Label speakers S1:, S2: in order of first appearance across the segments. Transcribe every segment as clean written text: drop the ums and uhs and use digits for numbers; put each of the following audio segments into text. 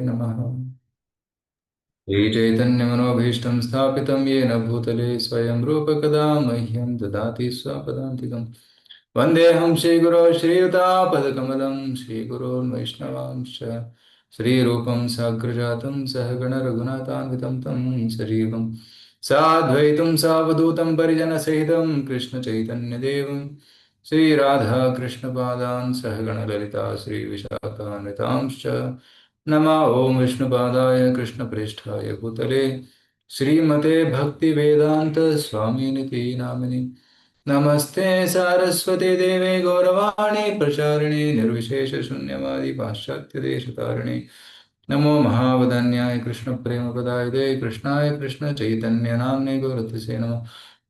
S1: नमः। श्रीचैतन्यमनोभीष्टं स्थापितं येन भूतले स्वयं रूपकदा मह्यं ददाति स्वपदान्तिकम्। वन्देऽहं श्रीगुरो श्रीयुतापदकमलं श्रीगुरोन्वैष्णवांश्च श्रीरूपं साग्रजातं सहगण रघुनाथान्वितं तं सजीवं साद्वैतं सावधूतं परिजनसहितं कृष्णचैतन्यदेवं श्रीराधाकृष्णपादान् सहगण ललिता श्रीविशाखान्वितांश्च नमा ओं विष्णुपादाय कृष्णप्रेष्ठाय भूतले श्रीमते भक्तिवेदांत स्वामिनिति नामिनि नमस्ते सारस्वते देवे गौरवाणी प्रचारिणे निर्विशेष शून्यवादी पाश्चात्य देशतारिणे नमो महावदन्याय कृष्ण प्रेम पदाय कृष्णाय कृष्ण चैतन्य नामने गौरतसे नमः।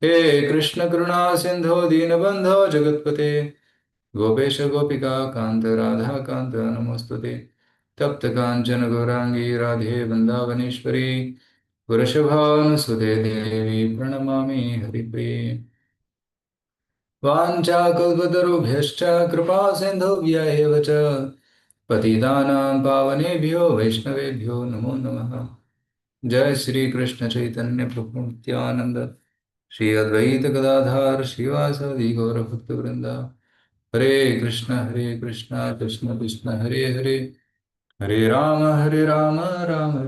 S1: हे कृष्ण करुणा सिंधो दीनबंधो जगत्पते गोपेश गोपिका कांत राधा कांत नमोस्तुते तप्त कांचन गौरांगी राधे वृंदावनेश्वरी वृषभानुसुते देवी प्रणमामि हरिप्रिये वाञ्छाकल्पतरुभ्यश्च कृपा सिन्धुभ्य एव च पतितानां पावनेभ्यो वैष्णवेभ्यो नमो नमः। जय श्री कृष्ण चैतन्य प्रभु नित्यानंद श्री अद्वैत गदाधर श्रीवासादि गौरभक्तवृंदा हरे कृष्ण कृष्ण कृष्ण हरे हरे हरे राम राम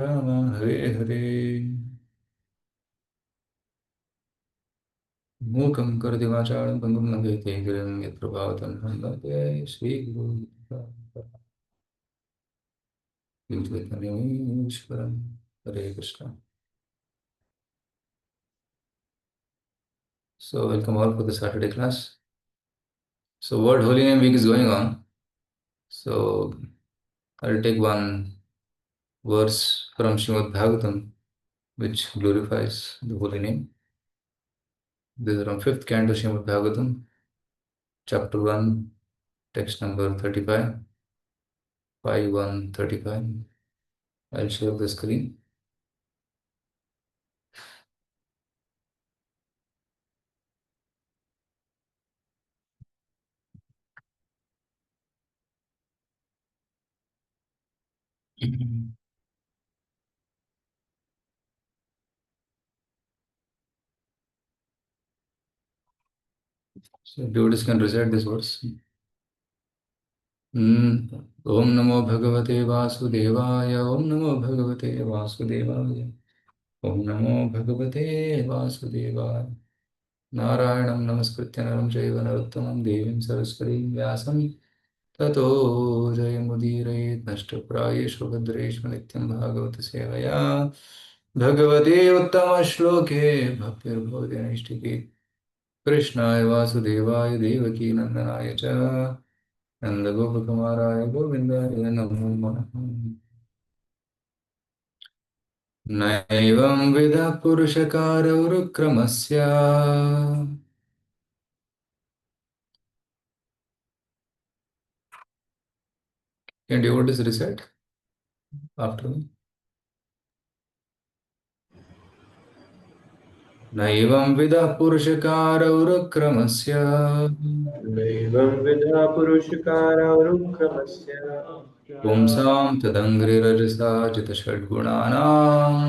S1: राम हरे हरे। मूकं करोति वाचालं पङ्गुं लङ्घयते गिरिं यत्प्रभावतं वन्दे श्रीगुरुचैतन्यमीश्वरं। हरे Krishna. So welcome all for the Saturday class. So World Holy Name Week is going on. So I'll take one verse from Srimad Bhagavatam which glorifies the holy name. This is from fifth canto Srimad Bhagavatam, chapter 1, text number 35, 5135. I'll share the screen. So devotees can recite this verse. Om Namo Bhagavate Vasudevaya. Om Namo Bhagavate Vasudevaya. Om Namo Bhagavate Vasudevaya. Narayanam Namaskritya Naram Chaiva Narottamam Devim Saraswatim Vyasam Tato Jayamudire Nashtaprayeshu Bhadreshu Nityam Bhagavata Sevaya Bhagavate Uttama Shloke Bhaktir Bhavati Nishtike Krishnaya Vasudevaya Devaki Nandanaya Cha नंदगोपकुमाराय गोविन्दाय नमो नमः। नैवं विदः पुरुषकारौरुक्रमस्य can devotees recite after me? नैवं विदः पुरुषकारौरुक्रमस्य
S2: नैवं विधा पुरुषकारावरुक्रमस्य
S1: पुंसां तदङ्घ्रिरजसा जितषड्गुणानाम्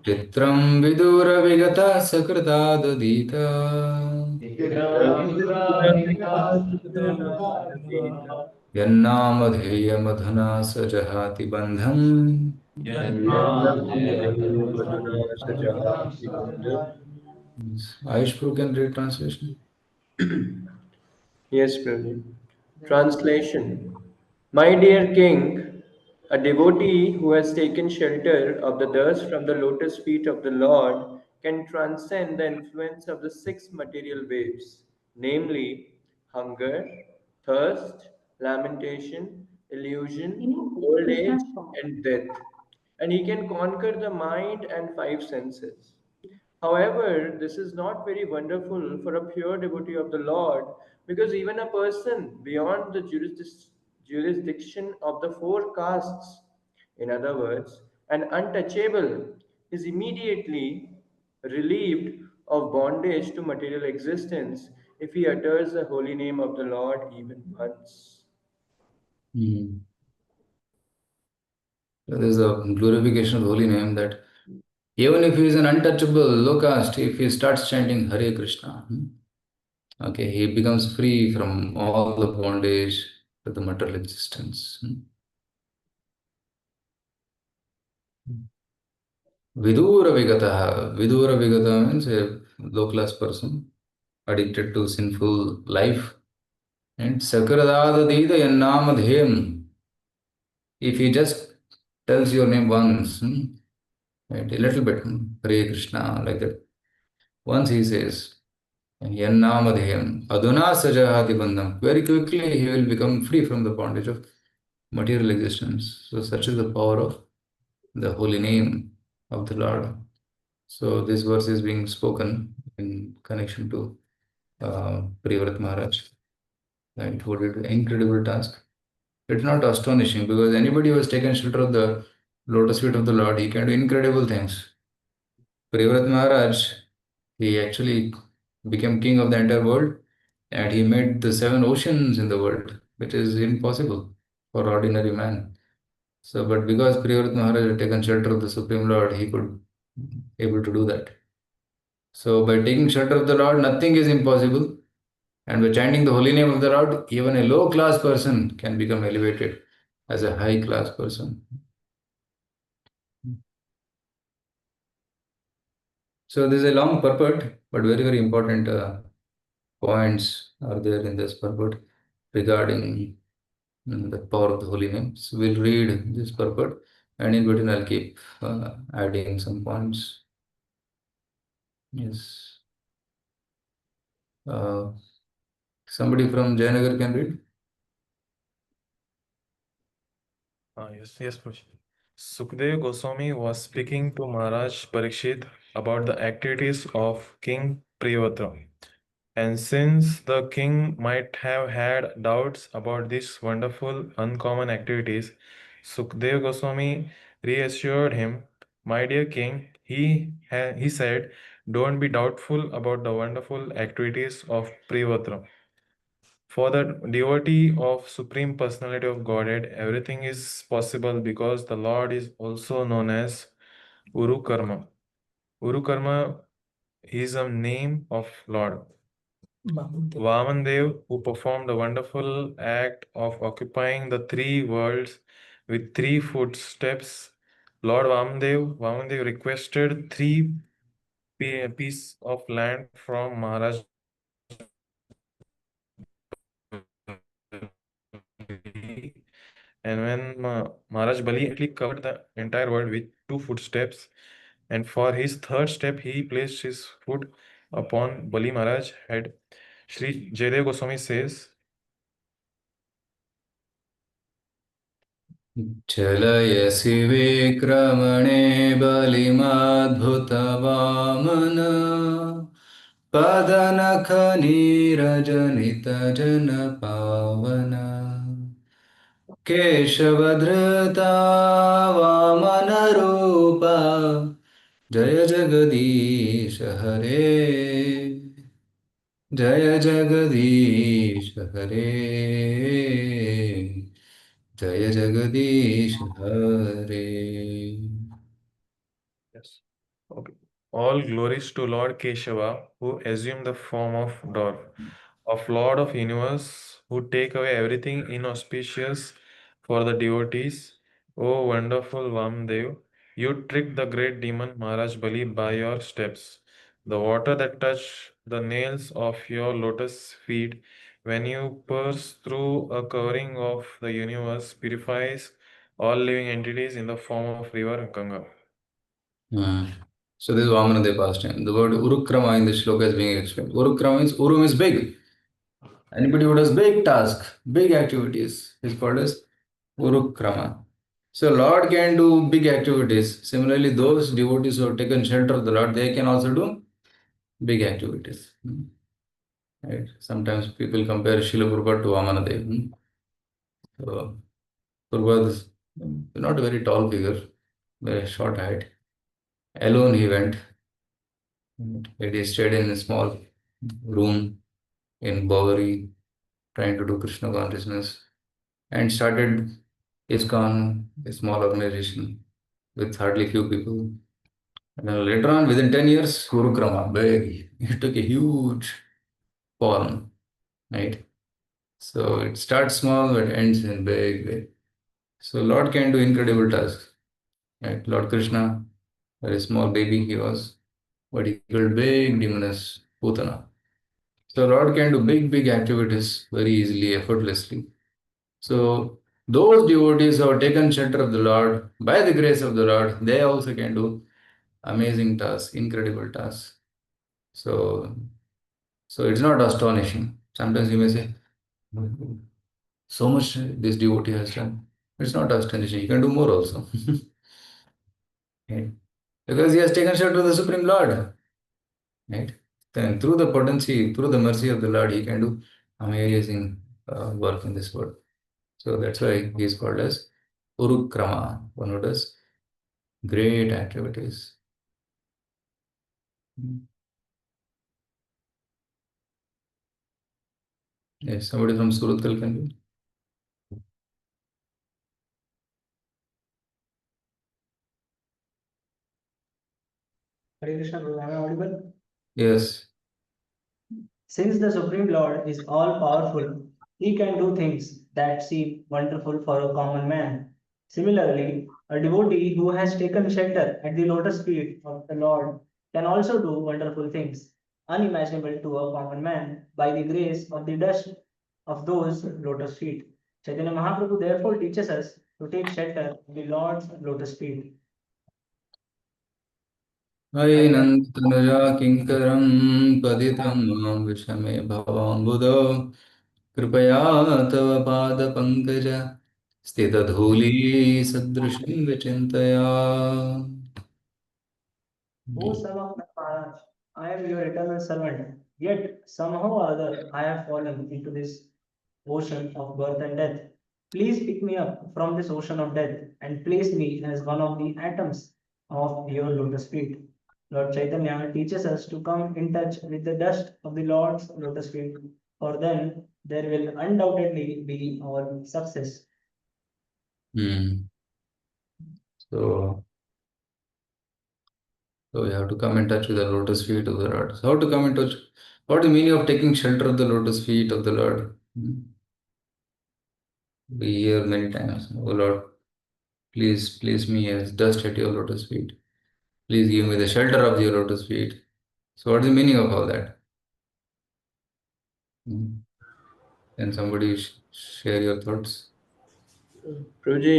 S1: चित्रं विदुरविगतः सकृतादधीत यन्नामधेयमधुना स जहाति बन्धम् Ayush Prabhu can read translation.
S2: Yes, Prabhu. Translation. My dear king, a devotee who has taken shelter of the dust from the lotus feet of the Lord can transcend the influence of the six material waves, namely hunger, thirst, lamentation, illusion, old age, and death. And he can conquer the mind and five senses. However, this is not very wonderful for a pure devotee of the Lord because even a person beyond the jurisdiction of the four castes, in other words, an untouchable, is immediately relieved of bondage to material existence if he utters the holy name of the Lord even once.
S1: Hmm. So there's a glorification of the holy name that even if he is an untouchable, low caste, if he starts chanting Hare Krishna, okay, he becomes free from all the bondage of the material existence. Vidura Vigataha. Vidura Vigata means a low class person addicted to sinful life. And Sakradada Dida Yannamadhyam. If he just tells your name once, right, a little bit, Hare Krishna, like that. Once he says, Yannamadhyam, Aduna Sajahati Bandham. Very quickly he will become free from the bondage of material existence. So such is the power of the holy name of the Lord. So this verse is being spoken in connection to Priyavrat Maharaj, and who did an incredible task. It's not astonishing because anybody who has taken shelter of the lotus feet of the Lord, he can do incredible things. Priyavrat Maharaj, he actually became king of the entire world, and he made the seven oceans in the world, which is impossible for ordinary man. So, but because Priyavrat Maharaj had taken shelter of the Supreme Lord, he could able to do that. So, by taking shelter of the Lord, nothing is impossible. And by chanting the holy name of the Lord, even a low class person can become elevated as a high class person. So, this is a long purport, but very, very important points are there in this purport regarding the power of the holy name. So, we'll read this purport, and in between, I'll keep adding some points. Yes. Uh, Somebody from Jayanagar can read.
S3: Yes, Push. Sukdev Goswami was speaking to Maharaj Parikshit about the activities of King Priyavatra. And since the king might have had doubts about these wonderful, uncommon activities, Sukdev Goswami reassured him, "My dear king," he said, "don't be doubtful about the wonderful activities of Priyavatra. For the devotee of Supreme Personality of Godhead, everything is possible because the Lord is also known as Uru Karma. Uru Karma is a name of Lord. Vamandev, who performed the wonderful act of occupying the three worlds with three footsteps, Lord Vamandev requested three pieces of land from Maharaj Bali. And when Maharaj Bali immediately covered the entire world with two footsteps, and for his third step, he placed his foot upon Bali Maharaj's head. Sri Jaydev Goswami says,
S1: चलयसि विक्रमणे बलिमद्भुतवामन पदनखनीरजनितजनपावन केशवधृता वामनरूपा जय जगदीश हरे जय जगदीश हरे जय जगदीश हरे.
S3: yes. Okay. All glories to Lord Keshava, who assumed the form of dwarf, of Lord of Universe, who take away everything inauspicious for the devotees. O wonderful Vamdev, you tricked the great demon Maharaj Bali by your steps. The water that touched the nails of your lotus feet when you pass through a covering of the universe purifies all living entities in the form of river Ganga.
S1: Uh, so this is Vamanadeva pastime. The word Urukrama in the shloka is being explained. Urukrama means Uru means big. Anybody who does big task, big activities is called as Urukrama. So Lord can do big activities. Similarly, those devotees who have taken shelter of the Lord, they can also do big activities. Right? Sometimes people compare Srila Prabhupada to Vamanadeva. So Prabhupada is not a very tall figure, very short height. Alone he went. He stayed in a small room in Bovary, trying to do Krishna consciousness, and started ISKCON, a small organization with hardly few people. And then later on, within 10 years, Gurukrama, big, it took a huge form, right? So it starts small but ends in big, big. So Lord can do incredible tasks, right? Lord Krishna, very small baby he was, but he killed big demoness, Putana. So Lord can do big, big activities very easily, effortlessly. So those devotees who have taken shelter of the Lord, by the grace of the Lord, they also can do amazing tasks, incredible tasks. So, so it's not astonishing. Sometimes you may say, so much this devotee has done. It's not astonishing. He can do more also. Right? Because he has taken shelter of the Supreme Lord. Right? Then through the potency, through the mercy of the Lord, he can do amazing work in this world. So that's why he is called as Urukrama, one who does great activities. Yes, somebody from Suratkal can be.
S4: Hare Krishna, Guru. Am I audible?
S1: Yes.
S4: Since the Supreme Lord is all powerful, he can do things that seem wonderful for a common man. Similarly, a devotee who has taken shelter at the lotus feet of the Lord can also do wonderful things, unimaginable to a common man, by the grace of the dust of those lotus feet. Chaitanya Mahaprabhu therefore teaches us to take shelter at the Lord's lotus feet.
S1: हैनन्तनुजा किङ्करं पतितं मां विषमे भवाम्बुधौ कृपया तव पादपङ्कज स्थितधूली सदृशं विचिन्तया.
S4: O son of Maharaj, I am your eternal servant. Yet somehow or other I have fallen into this ocean of birth and death. Please pick me up from this ocean of death and place me as one of the atoms of your lotus feet. Lord Chaitanya teaches us to come in touch with the dust of the Lord's lotus feet, for then there will undoubtedly be our success.
S1: Hmm. So, so we have to come in touch with the lotus feet of the Lord. So how to come in touch? What is the meaning of taking shelter of the lotus feet of the Lord? We hear many times, "Oh Lord, please place me as dust at your lotus feet. Please give me the shelter of your lotus feet." So what is the meaning of all that? Can somebody share your thoughts?
S2: Prabhuji,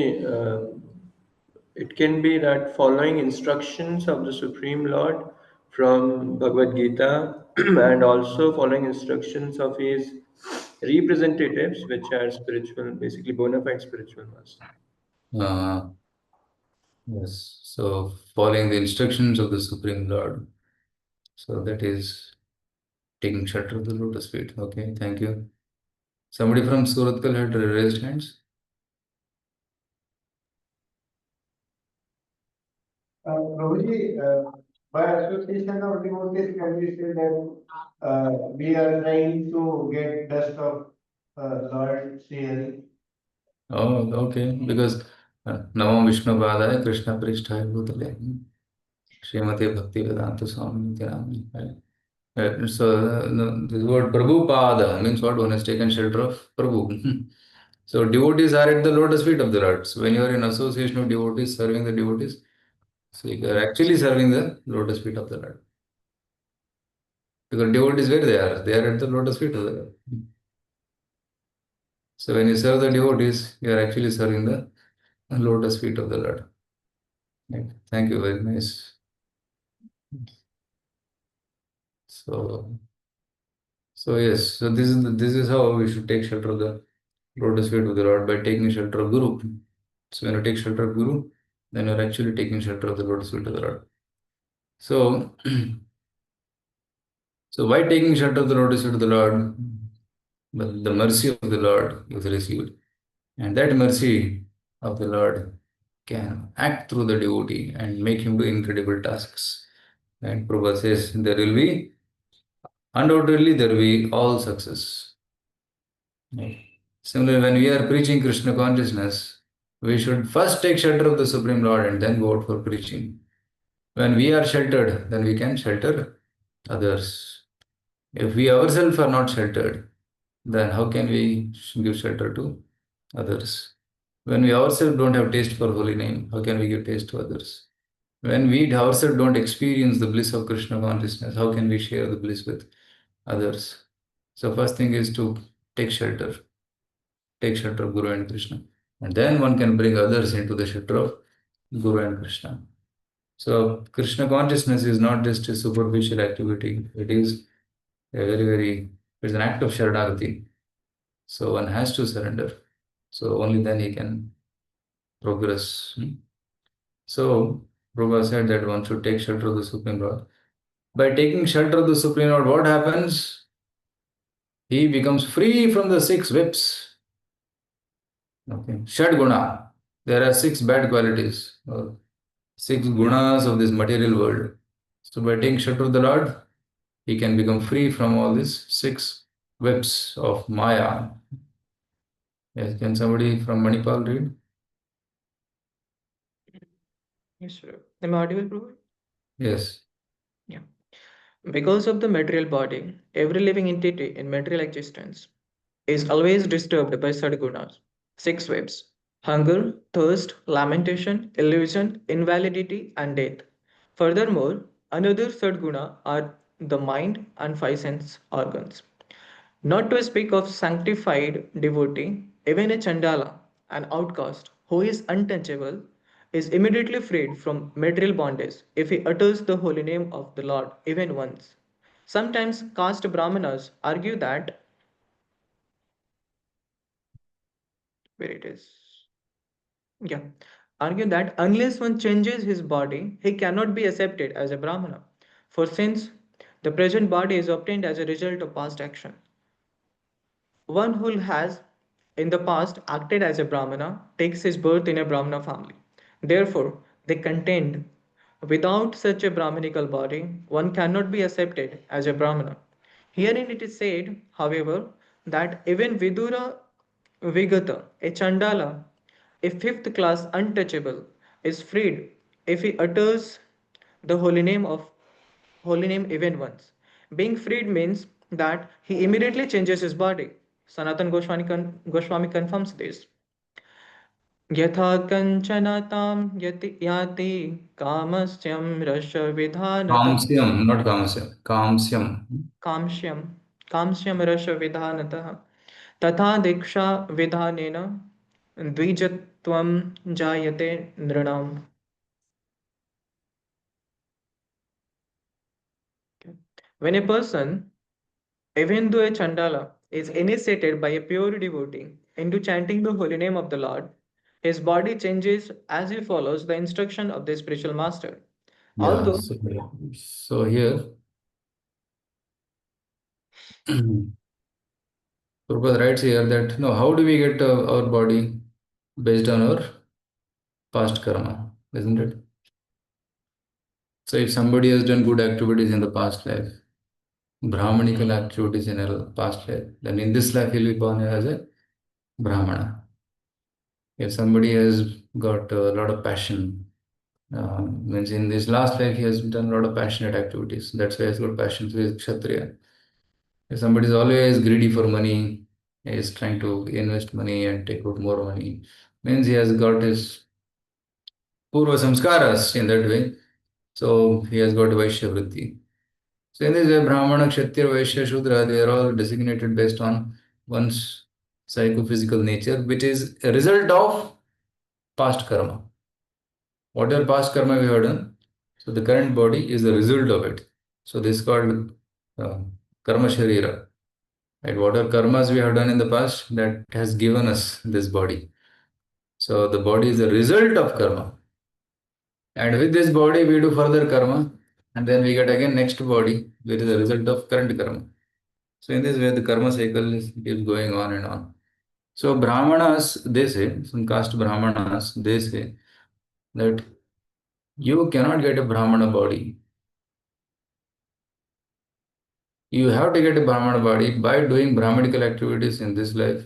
S2: it can be that following instructions of the Supreme Lord from Bhagavad Gita and also following instructions of his representatives, which are spiritual, basically bona fide spiritual masters.
S1: Uh, yes. So following the instructions of the Supreme Lord. So that is taking shelter of the lotus feet. Okay, thank you. Somebody from Suratkal had raised hands.
S5: Prabhuji, by association of devotees, can we say that we are trying to get dust of Lord CL?
S1: Oh, okay. Because Namo Vishnu Padaya Krishna Pristhaya Bhutale Srimate Bhakti Vedanta Swami Nityanand. Right? So this word Prabhupada means what? One has taken shelter of Prabhu. So devotees are at the lotus feet of the Lord. So when you are in association of devotees, serving the devotees, so you are actually serving the lotus feet of the Lord. Because devotees, where they are? They are at the lotus feet of the Lord. So when you serve the devotees, you are actually serving the lotus feet of the Lord. Right. Thank you, very nice. So, so yes, so this is how we should take shelter of the lotus feet of the Lord, by taking shelter of Guru. So when you take shelter of Guru, then you're actually taking shelter of the lotus feet of the Lord. So, so by taking shelter of the lotus feet of the Lord, the mercy of the Lord is received. And that mercy of the Lord can act through the devotee and make him do incredible tasks. And Prabhupada says there will be undoubtedly there will be all success. Similarly, when we are preaching Krishna consciousness, we should first take shelter of the Supreme Lord and then go out for preaching. When we are sheltered, then we can shelter others. If we ourselves are not sheltered, then how can we give shelter to others? When we ourselves don't have taste for holy name, how can we give taste to others? When we ourselves don't experience the bliss of Krishna consciousness, how can we share the bliss with others? So first thing is to take shelter. Take shelter of Guru and Krishna. And then one can bring others into the shelter of Guru and Krishna. So Krishna consciousness is not just a superficial activity. It is a it's an act of Sharanagati. So one has to surrender. So only then he can progress. So Prabhupada said that one should take shelter of the Supreme Lord. By taking shelter of the Supreme Lord, what happens? He becomes free from the 6 whips. Okay. Shad guna. There are 6 bad qualities, or 6 gunas of this material world. So by taking shelter of the Lord, he can become free from all these 6 whips of Maya. Yes, can somebody from Manipal read?
S6: Yes, sir. Am I audible, Prabhu?
S1: Yes.
S6: Yeah. Because of the material body, every living entity in material existence is always disturbed by sadgunas, 6 waves: hunger, thirst, lamentation, illusion, invalidity, and death. Furthermore, another sadguna are the mind and 5 sense organs. Not to speak of sanctified devotee, even a Chandala, an outcast who is untouchable, is immediately freed from material bondage if he utters the holy name of the Lord even once. Sometimes caste Brahmanas argue that, where it is, yeah, argue that unless one changes his body, he cannot be accepted as a Brahmana. For since the present body is obtained as a result of past action, one who has in the past acted as a Brahmana takes his birth in a Brahmana family. Therefore, they contend without such a Brahmanical body, one cannot be accepted as a Brahmana. Herein it is said, however, that even Vidura Vigata, a Chandala, a 5th class untouchable, is freed if he utters the holy name even once. Being freed means that he immediately changes his body. Sanatan Goswami confirms this. यथा कञ्चन तां यति याति कामस्यं रसविधानतः
S1: Kamsyam, not Kamsyam. Kamsyam.
S6: कांस्यं कांस्यं रसविधानतः तथा दीक्षा विधानेन द्विजत्वं जायते नृणाम्. When a person, even though a Chandala, is initiated by a pure devotee into chanting the holy name of the Lord, his body changes as he follows the instruction of the spiritual master.
S1: Yeah.
S6: Although,
S1: So here, Prabhupada writes here that no, how do we get our body based on our past karma, isn't it? So if somebody has done good activities in the past life, Brahmanical activities in a past life, then in this life he'll be born as a Brahmana. If somebody has got a lot of passion, means in this last life he has done a lot of passionate activities. That's why he's got passion. So he's Kshatriya. If somebody is always greedy for money, he is trying to invest money and take out more money, means he has got his purva samskaras in that way. So he has got Vaishya Vritti. So in this way, Brahmana, Kshatriya, Vaishya, Shudra, they are all designated based on one's psychophysical nature, which is a result of past karma. Whatever past karma we have done, so the current body is the result of it. So this is called karma sharira. Right? Whatever karmas we have done in the past, that has given us this body. So the body is the result of karma. And with this body, we do further karma, and then we get again next body, which is the result of current karma. So in this way, the karma cycle keeps going on and on. So Brahmanas, they say, some caste Brahmanas, they say that you cannot get a Brahmana body You have to get a Brahmana body by doing Brahmanical activities in this life.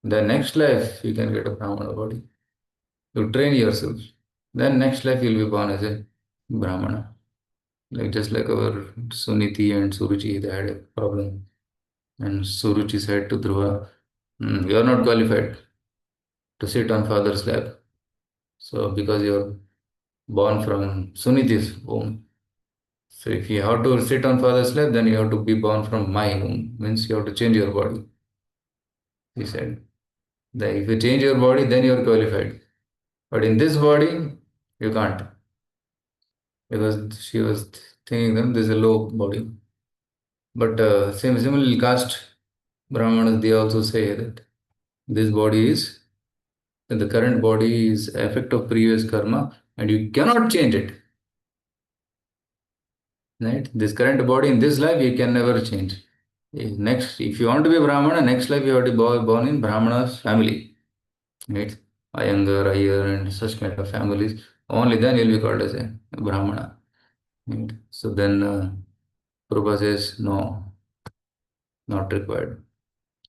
S1: The next life, you can get a Brahmana body. You train yourself. Then next life, you'll be born as a Brahmana. Like just like our Suniti and Suruchi, they had a problem. And Suruchi said to Dhruva, you are not qualified to sit on father's lap. So because you're born from Suniti's womb. So if you have to sit on father's lap, then you have to be born from my womb. Means you have to change your body. He said that if you change your body, then you are qualified. But in this body, you can't. Because she was thinking that this is a low body. But similarly, caste Brahmanas, they also say that this body is, the current body is effect of previous karma and you cannot change it. Right? This current body in this life, you can never change. Next, if you want to be Brahmana, next life you have to be born in Brahmana's family. Right? Iyengar, Iyer, and such kind of families. Only then you'll be called as a Brahmana. Right? So then Prabhupada says, no, not required.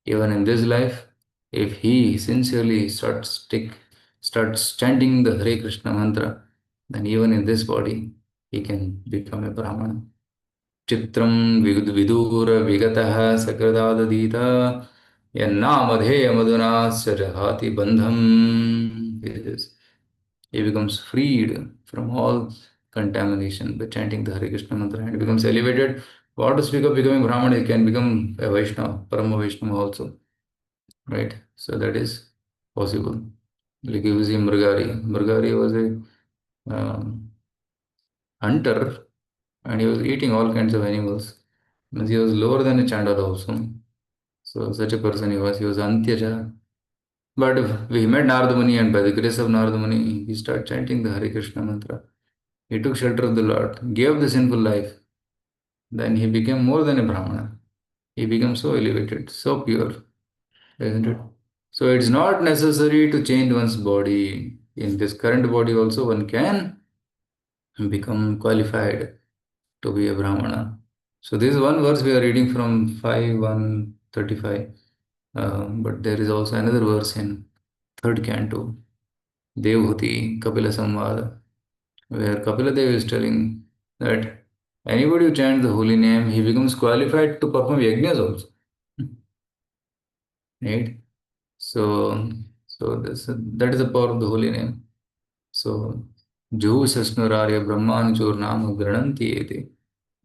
S1: Even in this life, if he sincerely starts chanting the Hare Krishna mantra, then even in this body, he can become a Brahmana. Chitram vidura vigataha sakradadadita yannamadheya maduna sajahati bandham. He becomes freed from all contamination by chanting the Hare Krishna mantra and becomes elevated. What to speak of becoming Brahmana, he can become a Vaishnava, Parama Vaishnava also. Right? So that is possible. Like you see Mrigari. Mrigari was a hunter and he was eating all kinds of animals. Means he was lower than a Chandala also. So such a person he was Antyaja. But we met Narada Muni and by the grace of Narada Muni, he started chanting the Hare Krishna mantra. He took shelter of the Lord, gave the sinful life. Then he became more than a Brahmana. He became so elevated, so pure, isn't it? So it's not necessary to change one's body. In this current body also one can become qualified to be a Brahmana. So this is one verse we are reading from 5:135. But there is also another verse in third canto, Devhuti Kapila Samvada, where Kapila Dev is telling that anybody who chants the holy name, he becomes qualified to perform yajnas also. Right? So, that is the power of the holy name. So, Juhu Sasnurarya Brahmanjur Nama Grananti Ete.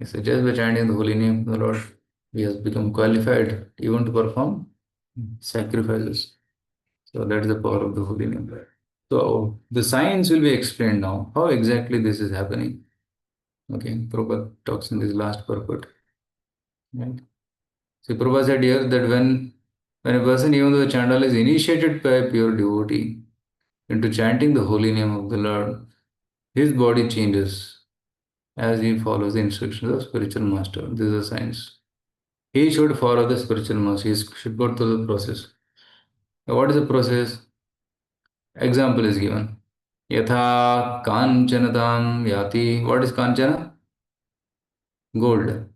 S1: So, just by chanting the holy name of the Lord, he has become qualified even to perform sacrifices. So, that is the power of the holy name. So, the science will be explained now. How exactly this is happening? Okay, Prabhupada talks in this last purport. Right? So, Prabhupada said here that when a person, even though the chandala is initiated by a pure devotee into chanting the holy name of the Lord, his body changes as he follows the instructions of spiritual master. This is a science. He should follow the spiritual master. He should go through the process. Now, what is the process? Example is given. Yatha kanchanatam yati. What is kanchana? Gold.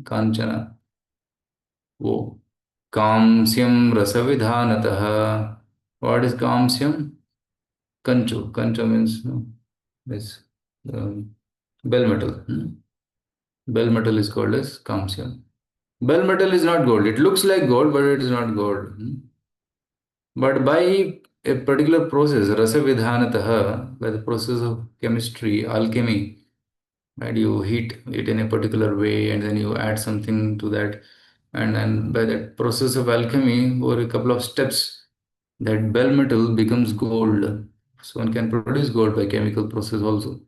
S1: Kanchana. Wo. Kamsyam rasavidhanatah. What is kamsyam? Kanchu. Kanchu means this bell metal. Bell metal is called as kamsyam. Bell metal is not gold. It looks like gold, but it is not gold. But by a particular process, rasavidhanatah, by the process of chemistry, alchemy, and you heat it in a particular way, and then you add something to that, and then by that process of alchemy, over a couple of steps, that bell metal becomes gold. So one can produce gold by chemical process also.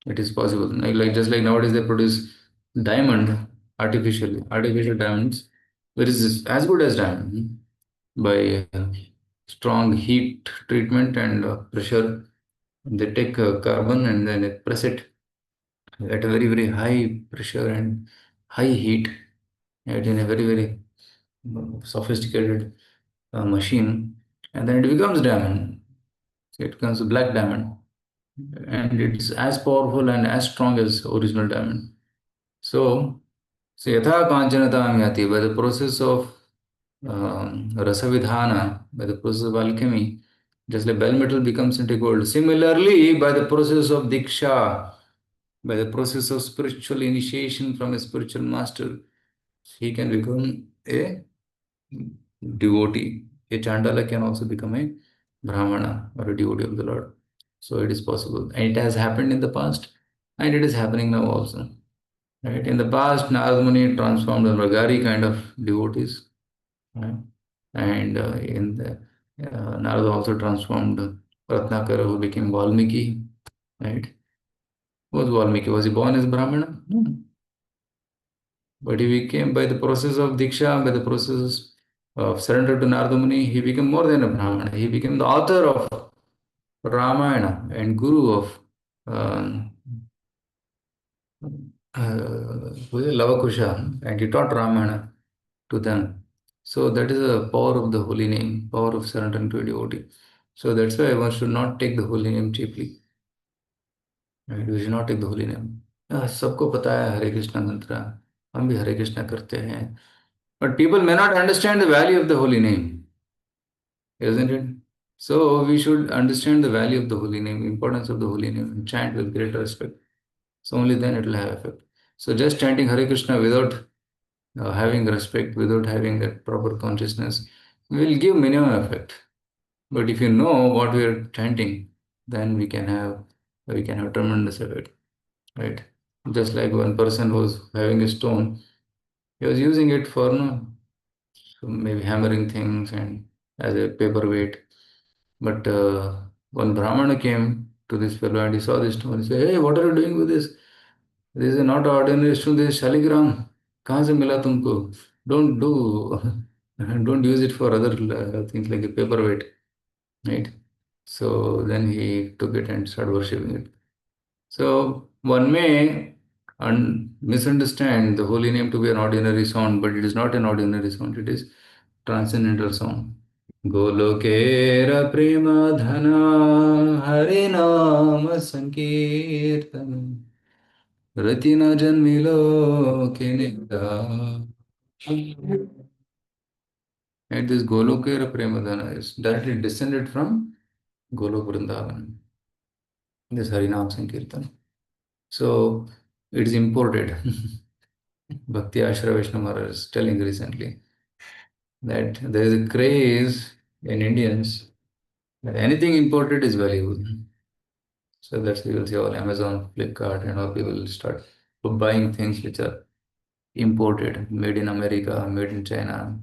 S1: It is possible. Like just like nowadays they produce diamond artificially, artificial diamonds, which is as good as diamond by strong heat treatment and pressure. They take carbon and then they press it at a very high pressure and high heat, right, in a very sophisticated machine, and then it becomes diamond. It becomes a black diamond, and it's as powerful and as strong as original diamond. So So yatha kanchanatam yati, by the process of rasavidhana, by the process of alchemy, just like bell metal becomes into gold. Similarly, by the process of diksha, by the process of spiritual initiation from a spiritual master, he can become a devotee. A Chandala can also become a Brahmana or a devotee of the Lord. So it is possible. And it has happened in the past and it is happening now also. Right? In the past, Narad Muni transformed the Mragari kind of devotees. Right? And in the Narada also transformed Ratnakara, who became Valmiki. Right? Who was Valmiki? Was he born as Brahmana? No. But he became, by the process of Diksha, by the process of surrender to Narada Muni, he became more than a Brahmana. He became the author of Ramayana and guru of uh, Lavakusha, and he taught Ramayana to them. So that is the power of the holy name, power of surrendering to a devotee. So that's why one should not take the holy name cheaply. Right? We should not take the holy name. सबको पता है हरे कृष्णा मंत्र, हम भी हरे कृष्णा करते हैं. But people may not understand the value of the holy name, isn't it? So we should understand the value of the holy name, importance of the holy name, and chant with great respect. So only then it will have effect. So just chanting Hare Krishna without having respect, without having that proper consciousness, will give minimum effect. But if you know what we are chanting, then we can have tremendous effect, right? Just like one person was having a stone, he was using it for no, so maybe hammering things and as a paperweight. But one Brahmana came to this fellow and he saw this stone. He said, "Hey, what are you doing with this? This is not ordinary stone. This is shaligram. कहाँ से मिला तुमको? Don't do, don't use it for other things like a paperweight, right?" So then he took it and started worshipping it. So one may misunderstand the holy name to be an ordinary sound, but it is not an ordinary sound. It is transcendental sound. गोलोकेर प्रेम धन हरि नाम संकीर्तन रति न जन्मिलो के Nida. And this Golokera Premadhana is directly descended from Golok Vrindavan, this Harinam Sankirtan. So it is imported. Bhakti Ashra Vaishnava Maharaj is telling recently that there is a craze in Indians that anything imported is valuable. So that's you will see all Amazon, Flipkart, and all people will start buying things which are imported, made in America, made in China.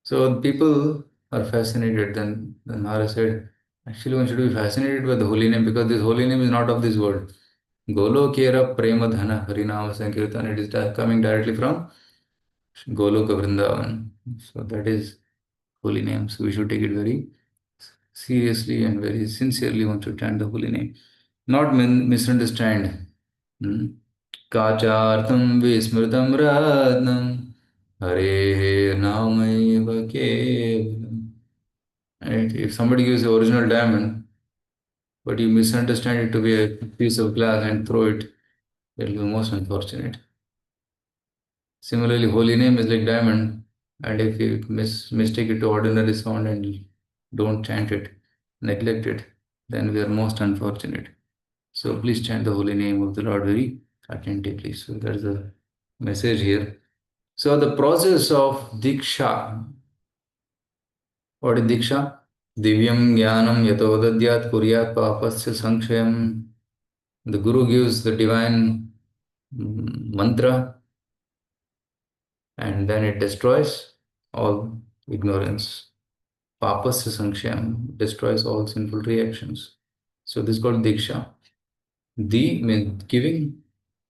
S1: So people are fascinated. Then Maharaj said, actually one should be fascinated by the holy name because this holy name is not of this world. Golokera Prema Dhana Harinama Sankirtan. It is coming directly from Goloka Vrindavan. So that is holy name. So we should take it very seriously and very sincerely. One should chant the holy name. Not misunderstand. Hmm. Kachartam vismritam radnam Hare Namayeva Kevalam. Right? If somebody gives the original diamond, but you misunderstand it to be a piece of glass and throw it, it will be most unfortunate. Similarly, holy name is like diamond, and if you mistake it to ordinary sound and don't chant it, neglect it, then we are most unfortunate. So please chant the holy name of the Lord very attentively. So that is the message here. So the process of Diksha. What is Diksha? Divyam Jnanam Yato Dadyat Kuryat Papasya Sankshayam. The Guru gives the divine mantra and then it destroys all ignorance. Papasya Sankshayam destroys all sinful reactions. So this is called Diksha. Di means giving,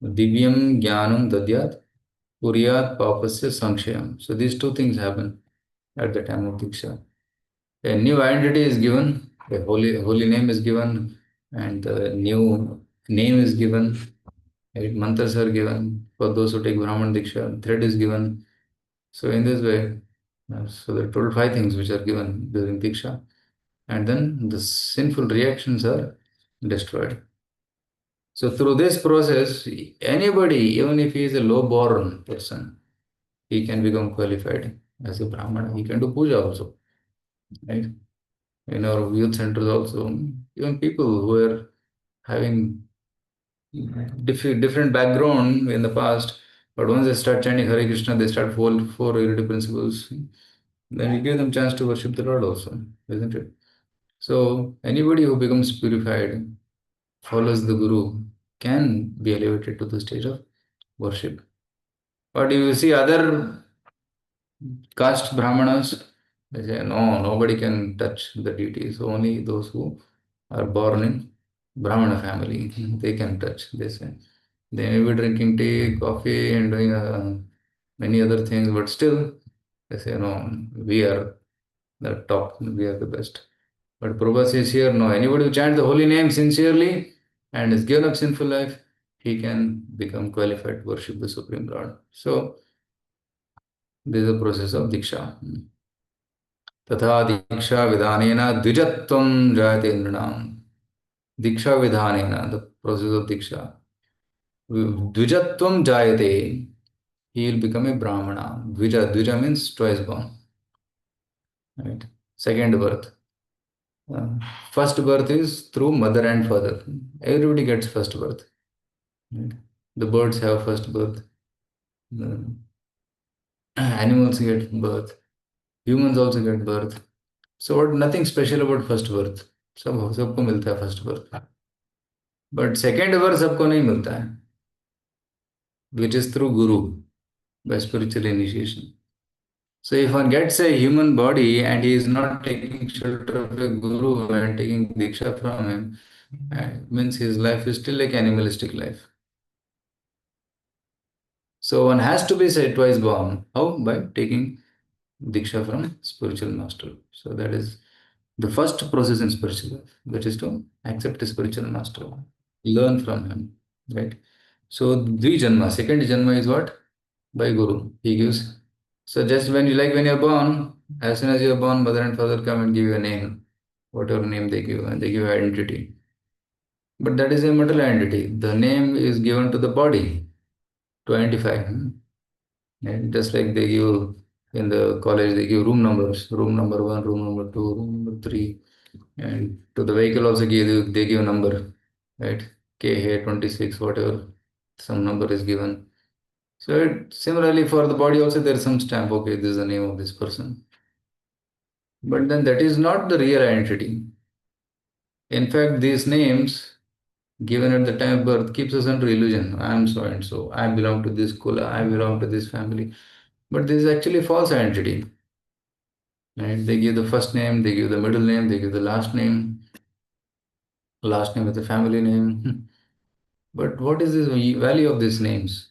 S1: Divyam Jnanam Dadyat Kuryat Papasya Sankshayam. So these two things happen at the time of Diksha. A new identity is given, a holy name is given, and a new name is given, right? Mantras are given for those who take Brahman Diksha, thread is given. So in this way, so there are total five things which are given during Diksha, and then the sinful reactions are destroyed. So through this process, anybody, even if he is a low-born person, he can become qualified as a Brahmana. He can do puja also, right? In our youth centers also, even people who are having different background in the past, but once they start chanting Hare Krishna, they start four reality principles. Then we give them chance to worship the Lord also, isn't it? So anybody who becomes purified, follows the Guru, can be elevated to the stage of worship. But you see other caste Brahmanas, they say, no, nobody can touch the deities. Only those who are born in Brahmana family, they can touch, they say. They may be drinking tea, coffee, and doing many other things, but still, they say, no, we are the top, we are the best. But Prabhupada says here, no, anybody who chants the holy name sincerely and is given up sinful life, he can become qualified to worship the Supreme Lord. So, this is the process of Diksha. तथा दीक्षा विधानेन द्विजत्वं जायते नृणाम. Diksha vidhanena, the process of Diksha. Dvijatvam jayate, he will become a Brahmana. Dvija means twice born. Right? Second birth. Uh, First birth is through mother and father. Everybody gets first birth. Right? The birds have first birth. The animals get birth. Humans also get birth. So nothing special about first birth. सबको मिलता है first birth. But second birth सबको नहीं मिलता है, which is through Guru, by spiritual initiation. So if one gets a human body and he is not taking shelter of a Guru and taking Diksha from him, means his life is still like animalistic life. So one has to be say twice born. How? By taking Diksha from spiritual master. So that is the first process in spiritual life, that is to accept a spiritual master, learn from him, right? So Dvijanma, second Janma is what? By Guru. He gives. So just when you like when you're born, as soon as you're born, mother and father come and give you a name, whatever name they give, and they give you identity. But that is a material identity. The name is given to the body to identify. And just like they give in the college, they give room numbers, room number one, room number two, room number three. And to the vehicle also they give a number, right? K here 26, whatever, some number is given. So similarly for the body also there is some stamp, okay, this is the name of this person. But then that is not the real identity. In fact, these names given at the time of birth keeps us under illusion. I am so and so, I belong to this kula, I belong to this family. But this is actually false identity. Right? They give the first name, they give the middle name, they give the last name with the family name. But what is the value of these names?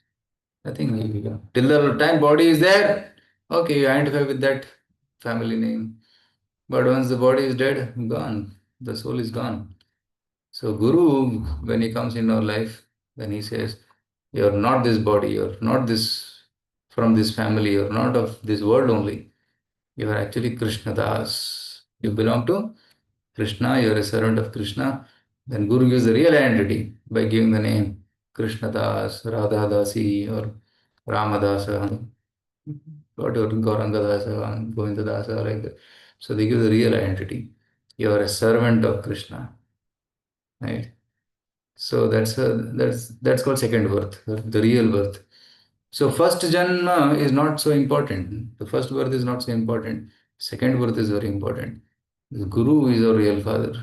S1: Nothing. Till the time body is there, okay, you identify with that family name. But once the body is dead, gone. The soul is gone. So Guru, when he comes in our life, then he says, you're not this body, you're not this from this family, you're not of this world only. You are actually Krishna Das. You belong to Krishna, you are a servant of Krishna. Then Guru gives the real identity by giving the name Krishna Das, Radha Dasi, or Ramadasa, whatever, Gauranga Dasa, Govinda Dasa, like that. So they give the real identity. You are a servant of Krishna, right? So that's called second birth, the real birth. So first janma is not so important. The first birth is not so important. Second birth is very important. The Guru is our real father.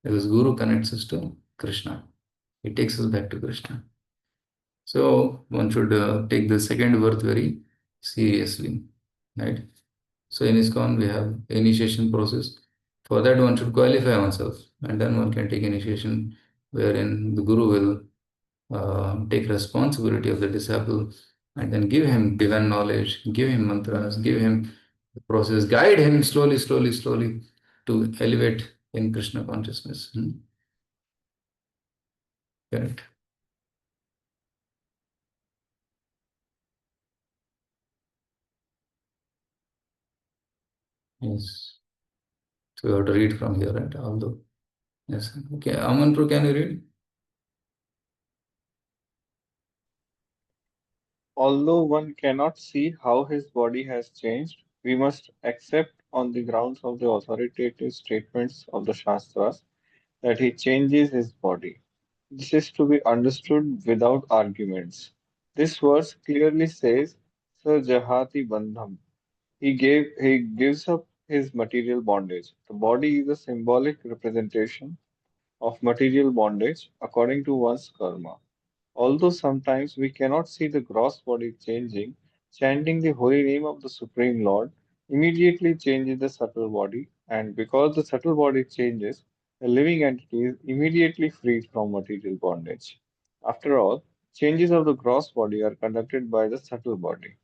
S1: Because Guru connects us to Krishna. He takes us back to Krishna. So one should take the second birth very seriously, right? So in ISKCON we have initiation process. For that one should qualify oneself, and then one can take initiation, wherein the Guru will take responsibility of the disciple and then give him divine knowledge, give him mantras, give him the process, guide him slowly to elevate in Krishna consciousness. Correct. Yes. So you have to read from here, right? Although, yes. Okay, Amanpur, can you read?
S7: Although one cannot see how his body has changed, we must accept on the grounds of the authoritative statements of the Shastras that he changes his body. This is to be understood without arguments. This verse clearly says, Sir Jahati Bandham. He gives up his material bondage. The body is a symbolic representation of material bondage according to one's karma. Although sometimes we cannot see the gross body changing, chanting the holy name of the Supreme Lord immediately changes the subtle body, and because the subtle body changes, the living entity is immediately freed from material bondage. After all, changes of the gross body are conducted by the subtle body.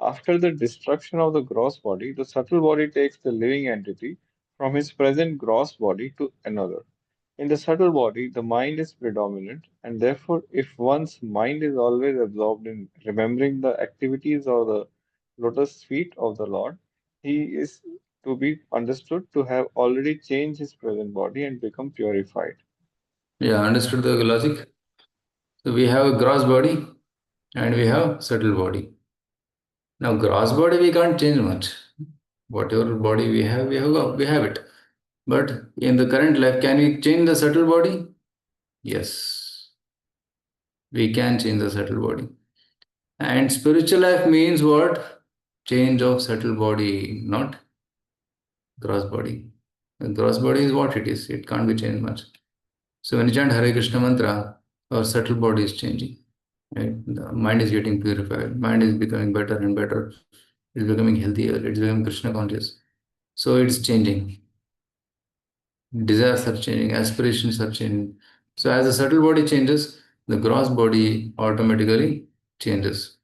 S7: After the destruction of the gross body, the subtle body takes the living entity from his present gross body to another. In the subtle body, the mind is predominant, and therefore, if one's mind is always absorbed in remembering the activities of the lotus feet of the Lord, he is to be understood to have already changed his present body and become purified.
S1: Yeah, understood the logic? So we have a gross body and we have subtle body. Now, gross body we can't change much. Whatever body we have it. But in the current life, can we change the subtle body? Yes, we can change the subtle body. And spiritual life means what? Change of subtle body, not gross body. The gross body is what it is. It can't be changed much. So when you chant Hare Krishna mantra, our subtle body is changing. Right? The mind is getting purified. Mind is becoming better and better. It's becoming healthier. It's becoming Krishna conscious. So it's changing. Desires are changing. Aspirations are changing. So as the subtle body changes, the gross body automatically changes.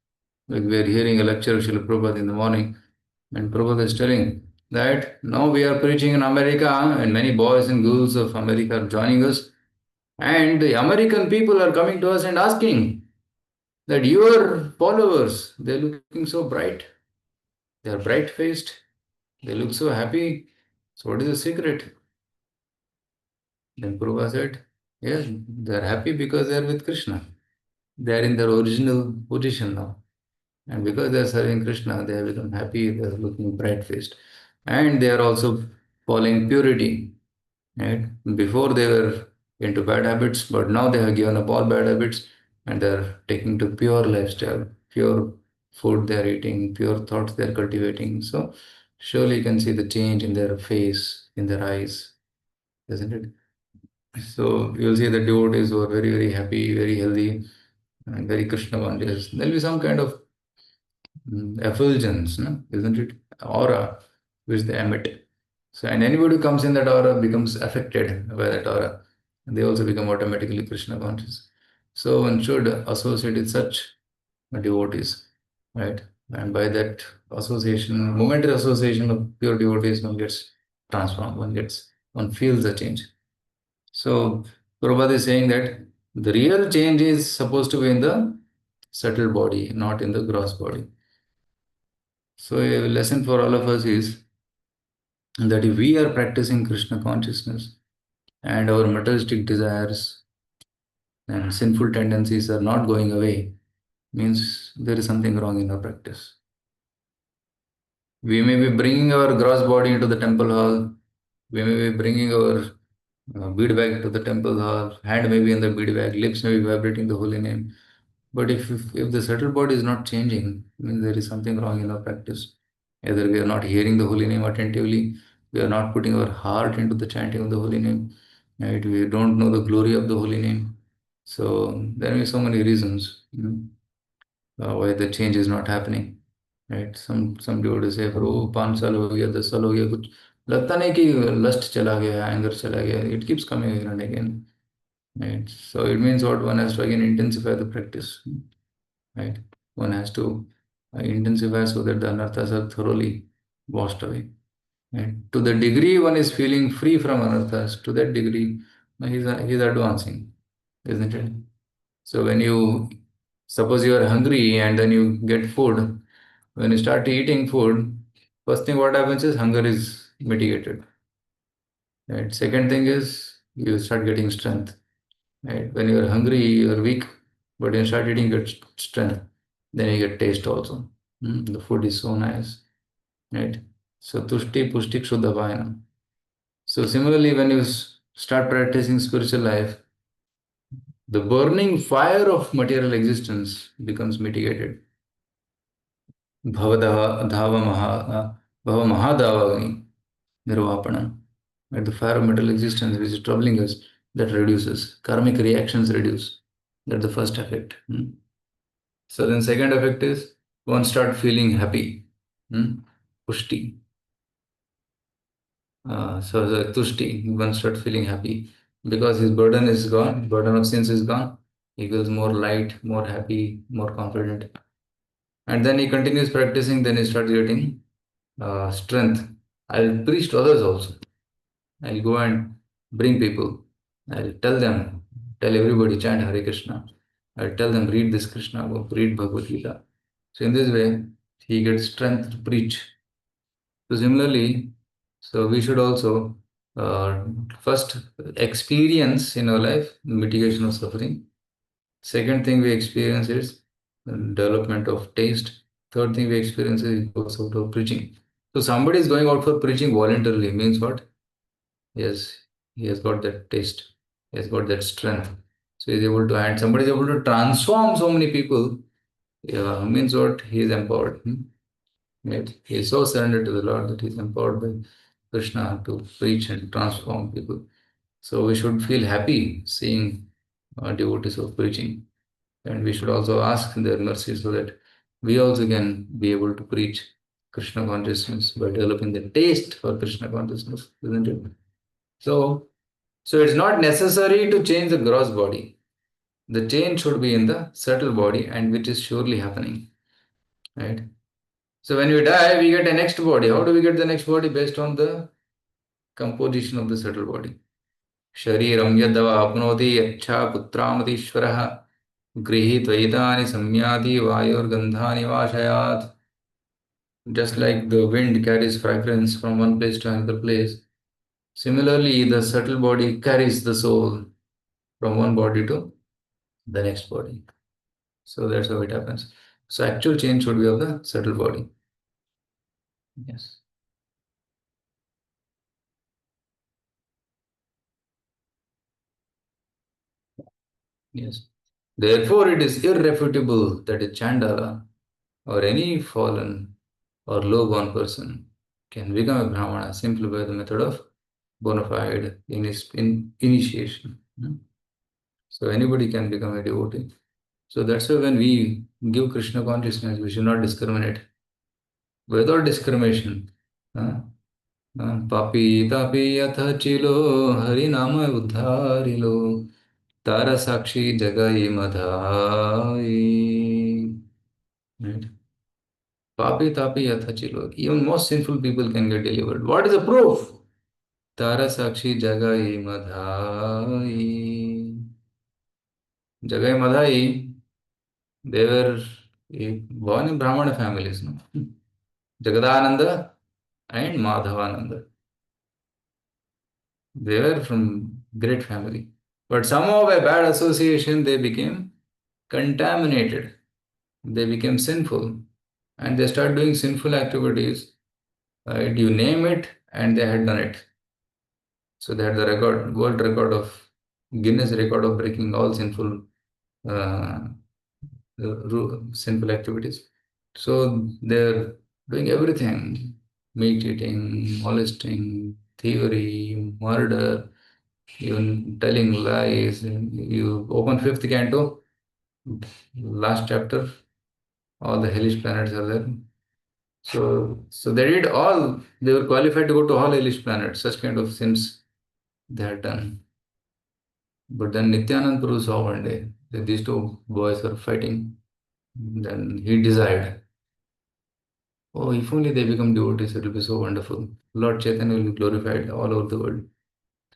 S1: Like we are hearing a lecture of Srila Prabhupada in the morning, and Prabhupada is telling that now we are preaching in America, and many boys and girls of America are joining us. And the American people are coming to us and asking that your followers, they're looking so bright, they're bright faced, they look so happy. So, what is the secret? Then Prabhupada said, yes, they're happy because they're with Krishna. They're in their original position now. And because they're serving Krishna, they have become happy, they're looking bright faced. And they are also following purity. Right? Before they were into bad habits, but now they have given up all bad habits and they're taking to pure lifestyle, pure food they're eating, pure thoughts they're cultivating. So surely you can see the change in their face, in their eyes, isn't it? So you'll see the devotees who are very, very happy, very healthy, and very Krishna conscious. There'll be some kind of effulgence, no? Isn't it? Aura which they emit. So, and anybody who comes in that aura becomes affected by that aura. And they also become automatically Krishna conscious. So, one should associate with such devotees, right? And by that association, momentary association of pure devotees, one gets transformed, one feels the change. So, Prabhupada is saying that the real change is supposed to be in the subtle body, not in the gross body. So, a lesson for all of us is that if we are practicing Krishna consciousness and our materialistic desires and sinful tendencies are not going away, means there is something wrong in our practice. We may be bringing our gross body into the temple hall, we may be bringing our bead bag to the temple hall, hand may be in the bead bag, lips may be vibrating the holy name. But if the subtle body is not changing, means there is something wrong in our practice. Either we are not hearing the holy name attentively, we are not putting our heart into the chanting of the holy name, right? We don't know the glory of the holy name. So there are so many reasons why the change is not happening, right? Some devotees say, "Oh, 5 साल हो गया, 10 साल हो गया, कुछ लगता नहीं कि lust चला गया, anger चला गया." It keeps coming again and again, right? So it means what one has to again intensify the practice, right? One has to intensify so that the anarthas are thoroughly washed away. And to the degree one is feeling free from anarthas, to that degree he's advancing, isn't it? So when you suppose you are hungry and then you get food, when you start eating food, first thing what happens is hunger is mitigated. Right. Second thing is you start getting strength. Right. When you are hungry, you are weak, but when you start eating, you get strength. Then you get taste also. The food is so nice, right? So tushti pushti kshuddha. So similarly, when you start practicing spiritual life, the burning fire of material existence becomes mitigated. Bhavadava dhava maha bhava mahadavagni nirvapana. Right? The fire of material existence which is troubling us, that reduces. Karmic reactions reduce. That's the first effect. So then second effect is one start feeling happy. Pushti. So the tushti, one start feeling happy because his burden is gone, burden of sins is gone. He feels more light, more happy, more confident. And then he continues practicing, then he starts getting strength. I'll preach to others also. I'll go and bring people. I'll tell everybody, chant Hare Krishna. I'll tell them, read this Krishna book, read Bhagavad Gita. So in this way, he gets strength to preach. So similarly, so we should also uh, first experience in our life mitigation of suffering. Second thing we experience is development of taste. Third thing we experience is goes out of preaching. So somebody is going out for preaching voluntarily means what? Yes, he has got that taste. He has got that strength. So he's able to, and somebody is able to transform so many people. Means what? He is empowered. Right? He is so surrendered to the Lord that he is empowered by Krishna to preach and transform people. So we should feel happy seeing devotees of preaching, and we should also ask their mercy so that we also can be able to preach Krishna consciousness by developing the taste for Krishna consciousness, isn't it? So, so it's not necessary to change the gross body. The change should be in the subtle body, and which is surely happening, right? So when we die, we get a next body. How do we get the next body? Based on the composition of the subtle body. शरीरं यद्वा आपनोति यच्छा पुत्रामतीश्वरः गृहीत्वैतानि संयाति वायुर्गन्धानि वाशयात्. Just like the wind carries fragrance from one place to another place, similarly the subtle body carries the soul from one body to the next body. So that's how it happens. So actual change should be of the subtle body. Yes. Yes. Therefore, it is irrefutable that a Chandala or any fallen or low-born person can become a Brahmana simply by the method of bona fide initiation. So anybody can become a devotee. So that's why when we give Krishna consciousness, we should not discriminate. Without discrimination. Papi tapi yatha chilo hari nama uddharilo tara sakshi jagai madhai. Right? Papi tapi yatha chilo. Even most sinful people can get delivered. What is the proof? Tara sakshi jagai madhai. Jagai madhai, they were born in Brahmana families. No? Jagadananda and Madhavananda. They were from great family. But somehow by bad association, they became contaminated. They became sinful. And they started doing sinful activities. Right? You name it, and they had done it. So they had the record, world record of Guinness record of breaking all uh, sinful activities. So they're doing everything: meat eating, molesting, thievery, murder, even telling lies. You open fifth canto, last chapter, all the hellish planets are there. So they did all. They were qualified to go to all hellish planets. Such kind of sins they had done. But then Nityanand Prabhu saw one day that these two boys were fighting. Then he desired, oh, if only they become devotees, it will be so wonderful. Lord Chaitanya will be glorified all over the world.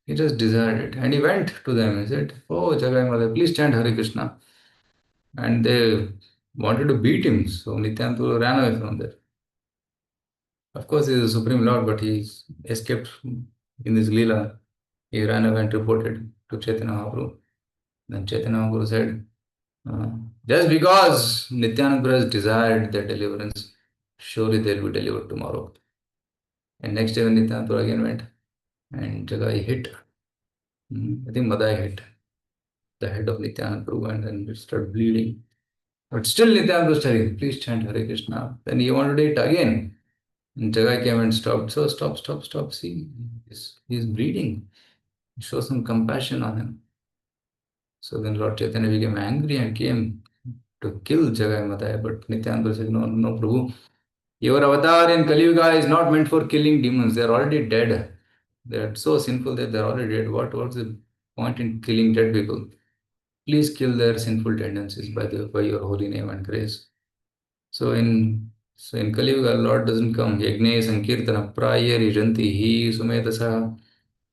S1: He just desired it. And he went to them. He said, oh, Jagai Mother, please chant Hare Krishna. And they wanted to beat him. So Nityananda ran away from there. Of course, he is the Supreme Lord, but he escaped in this Leela. He ran away and reported to Chaitanya Mahaprabhu. Then Chaitanya Mahaprabhu said, Just because Nityananda has desired their deliverance, surely they'll be delivered tomorrow. And next day when Nityananda again went, and Jagai hit, I think Madai hit the head of Nityananda and then it started bleeding. But still Nityananda was telling, please chant Hare Krishna. Then he wanted it again. And Jagai came and stopped. So stop. See, he's bleeding. Show some compassion on him. So then Lord Chaitanya became angry and came to kill Jagai Madai. But Nityananda said, no, Prabhu. Your avatar in Kali Yuga is not meant for killing demons. They are already dead. They are so sinful that they are already dead. What's the point in killing dead people? Please kill their sinful tendencies by your holy name and grace. So in Kali Yuga, Lord doesn't come. Yagne Sankirtana Prayar Janti He Sumetasaha.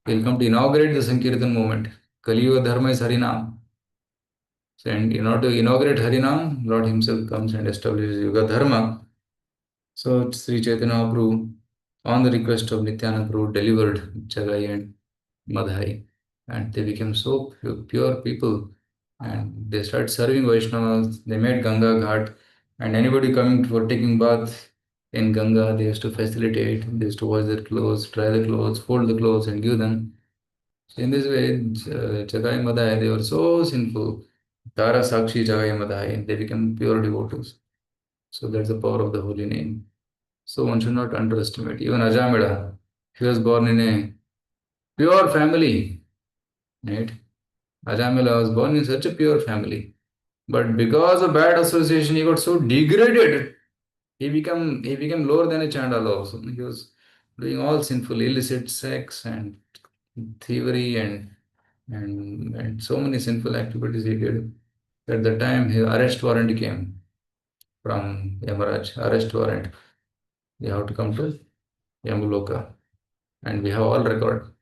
S1: He'll come to inaugurate the Sankirtan movement. Kali Yuga Dharma is Harinam. So, and in order to inaugurate Harinam, Lord Himself comes and establishes Yuga Dharma. So Sri Chaitanya Prabhu, on the request of Nityananda Prabhu, delivered Jagai and Madhai, and they became so pure people, and they started serving Vaishnavas. They made Ganga Ghat, and anybody coming for taking bath in Ganga, they used to facilitate. They used to wash their clothes, dry the clothes, fold the clothes, and give them. So in this way, Jagai and Madhai, they were so sinful. Tara Sakshi Jagai Madhai, they became pure devotees. So that's the power of the holy name. So one should not underestimate. Even Ajamila, he was born in a pure family, right? Ajamila was born in such a pure family. But because of bad association, he got so degraded. He became lower than a Chandala also. He was doing all sinful, illicit sex and thievery and so many sinful activities he did. At the time, his arrest warrant came from Yamaraj. Arrest warrant. You have to come to Yamuloka. And we have all record.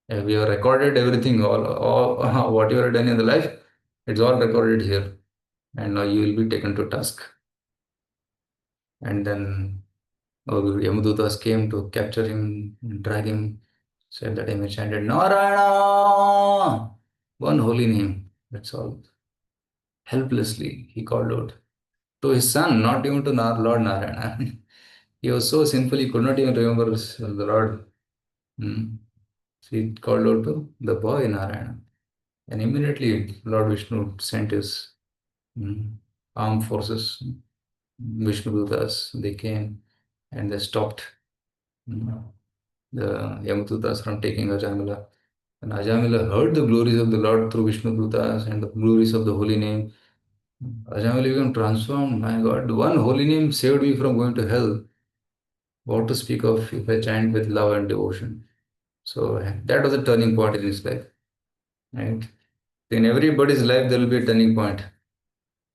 S1: We have recorded everything, all what you have done in the life, it's all recorded here. And now you will be taken to task. And then our Yamadutas came to capture him, drag him, said that he chanted Narayana, one holy name. That's all. Helplessly, he called out to his son, not even to Lord Narayana. He was so sinful, he could not even remember the Lord. Hmm. So he called out to the boy Narayana. And immediately Lord Vishnu sent his armed forces, Vishnudutas. They came and they stopped the Yamadutas from taking Ajamila. And Ajamila heard the glories of the Lord through Vishnudutas and the glories of the holy name. Ajamila became transformed. My God, one holy name saved me from going to hell. What to speak of if I chant with love and devotion? So that was a turning point in his life. Right? In everybody's life, there will be a turning point.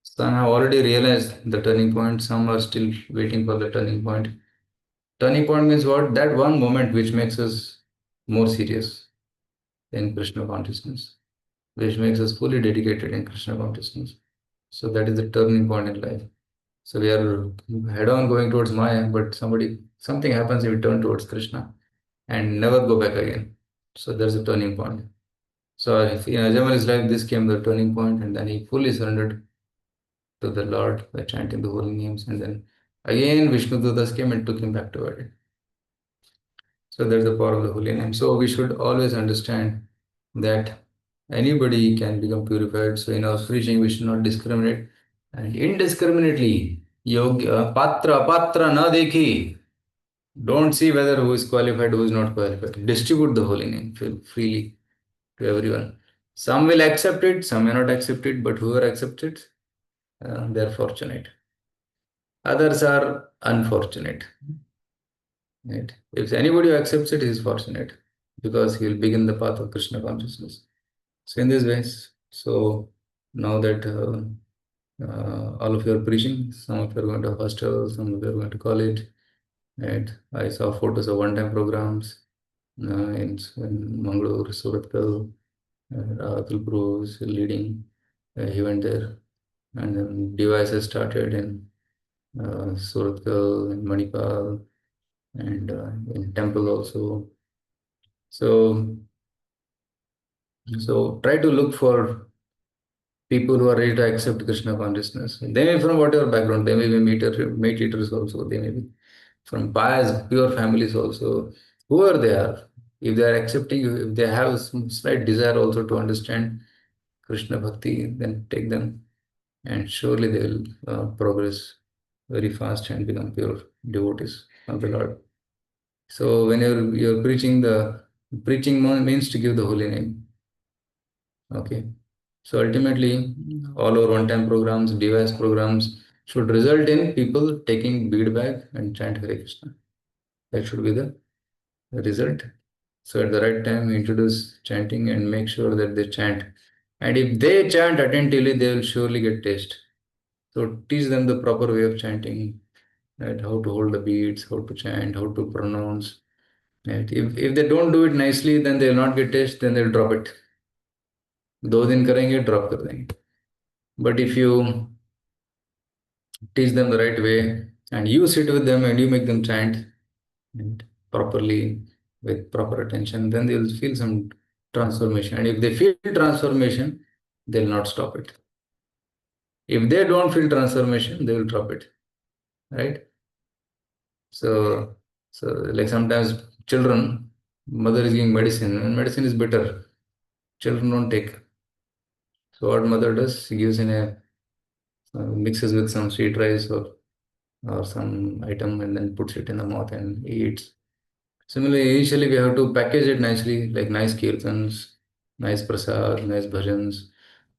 S1: Some have already realized the turning point, some are still waiting for the turning point. Turning point means what? That one moment which makes us more serious in Krishna consciousness, which makes us fully dedicated in Krishna consciousness. So that is the turning point in life. So we are head on going towards Maya, but something happens, we turn towards Krishna and never go back again. So there's a turning point. So if in Ajamali's life, this came the turning point, and then he fully surrendered to the Lord by chanting the holy names, and then again Vishnu Dutas came and took him back to Vadi. So that's the power of the holy name. So we should always understand that anybody can become purified. So in our preaching, we should not discriminate and indiscriminately. Yoga patra patra na dekhi. Don't see whether who is qualified, who is not qualified. Distribute the holy name freely to everyone. Some will accept it, some may not accept it, but whoever accepts it, they're fortunate. Others are unfortunate. Right? If anybody who accepts it, he is fortunate because he will begin the path of Krishna consciousness. So in this ways, so now that all of you are preaching, some of you are going to hostel, some of you are going to college. Right? I saw photos of one-time programs in Mangalore, Suratkal, Atul Prabhu is leading. He went there, and then devices started in Suratkal and Manipal and in temple also. So try to look for people who are ready to accept Krishna consciousness. They may be from whatever background, they may be meat eaters also, they may be from pious, pure families also, whoever they are. If they are accepting, if they have some slight desire also to understand Krishna Bhakti, then take them and surely they will progress very fast and become pure devotees of the Lord. So when you're preaching, the preaching means to give the holy name. Okay. So ultimately, all our one-time programs, device programs should result in people taking bead bag and chant Hare Krishna. That should be the result. So at the right time, introduce chanting and make sure that they chant. And if they chant attentively, they will surely get taste. So teach them the proper way of chanting, right? How to hold the beats, how to chant, how to pronounce. Right? If they don't do it nicely, then they'll not get taste, then they'll drop it. दो दिन करेंगे drop कर देंगे. But if you teach them the right way and you sit with them and you make them chant and properly with proper attention, then they'll feel some transformation. And if they feel transformation, they'll not stop it. If they don't feel transformation, they will drop it. Right? So, so like sometimes children, mother is giving medicine and medicine is bitter. Children don't take. So what mother does, she gives in a mixes with some sweet rice or some item and then puts it in the mouth and eats. Similarly, initially we have to package it nicely, like nice kirtans, nice prasad, nice bhajans,